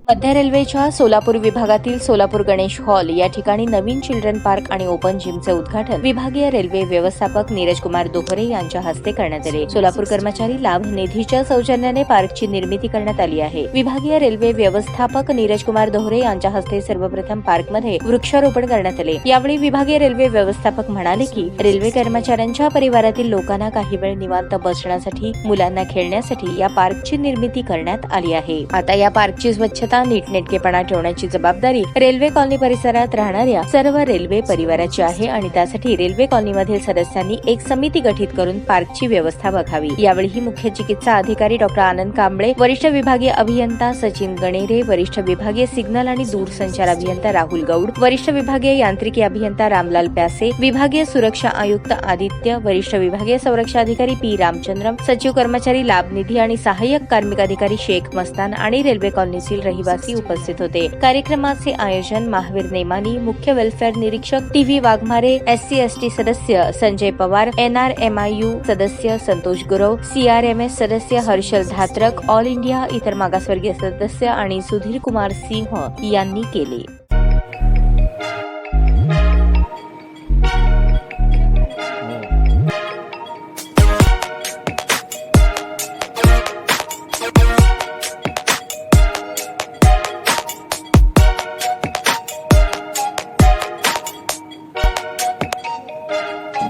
मध्य रेल्वेच्या सोलापूर विभागातील सोलापूर गणेश हॉल या ठिकाणी नवीन चिल्ड्रन पार्क आणि ओपन जिमचे उद्घाटन विभागीय रेल्वे व्यवस्थापक नीरज कुमार दोहरे यांच्या हस्ते करण्यात आले। सोलापूर कर्मचारी लाभ निधीच्या सौजन्याने पार्कची निर्मिती करण्यात आली आहे। विभागीय रेल्वे व्यवस्थापक नीरज कुमार दोहरे यांच्या हस्ते सर्वप्रथम पार्कमध्ये वृक्षारोपण करण्यात आले। यावेळी विभागीय रेल्वे व्यवस्थापक म्हणाले की रेल्वे कर्मचाऱ्यांच्या परिवारातील लोकांना काही वेळ निवांत बसण्यासाठी, मुलांना खेळण्यासाठी या पार्कची निर्मिती करण्यात आली आहे। आता या पार्कची स्वच्छता, नीटनेटकेपणा ठेवण्याची जबाबदारी रेल्वे कॉलनी परिसरात राहणाऱ्या सर्व रेल्वे परिवाराची आहे आणि त्यासाठी रेल्वे कॉलनीमधील सदस्यांनी एक समिती गठीत करून पार्कची व्यवस्था बघावी। यावेळी मुख्य चिकित्सा अधिकारी डॉक्टर आनंद कांबळे, वरिष्ठ विभागीय अभियंता सचिन गणेरे, वरिष्ठ विभागीय सिग्नल आणि दूरसंचार अभियंता राहुल गौड, वरिष्ठ विभागीय यांत्रिकी अभियंता रामलाल प्यासे, विभागीय सुरक्षा आयुक्त आदित्य, वरिष्ठ विभागीय संरक्षण अधिकारी पी रामचंद्रम, सचिव कर्मचारी लाभ निधी आणि सहाय्यक कार्मिक अधिकारी शेख मस्तान आणि रेल्वे कॉलनीतील रहिवासी उपस्थित होते। कार्यक्रमाचे आयोजन महावीर नेमानी, मुख्य वेलफेअर निरीक्षक टीव्ही वाघमारे, SC/ST सदस्य संजय पवार, NRMIU सदस्य संतोष गुरव, CRMS सदस्य हर्षल धात्रक, ऑल इंडिया इतर मागासवर्गीय सदस्य आणि सुधीर कुमार सिंह यांनी केले।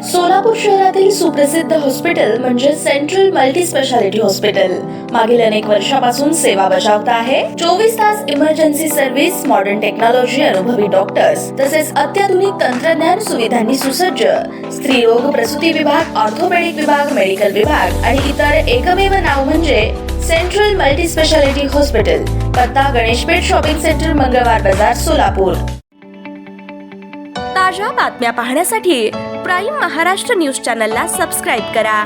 सोलापूर शहरातील सुप्रसिद्ध हॉस्पिटल म्हणजे सेंट्रल मल्टी स्पेशालिटी हॉस्पिटल मागील अनेक वर्षापासून सेवा बजावत आहे। 24 तास इमर्जन्सी सर्व्हिस, मॉडर्न टेक्नॉलॉजी, अनुभवी डॉक्टर्स तसेच अत्याधुनिक तंत्रज्ञान सुविधांनी सुसज्ज स्त्रीरोग प्रसूती विभाग, ऑर्थोपेडिक विभाग, मेडिकल विभाग आणि इतर एकमेव नाव म्हणजे सेंट्रल मल्टी स्पेशालिटी हॉस्पिटल। पत्ता गणेशपेठ शॉपिंग सेंटर, मंगळवार बाजार, सोलापूर। ताज्या बातम्या पाहण्यासाठी प्राईम महाराष्ट्र न्यूज चॅनलला सबस्क्राईब करा।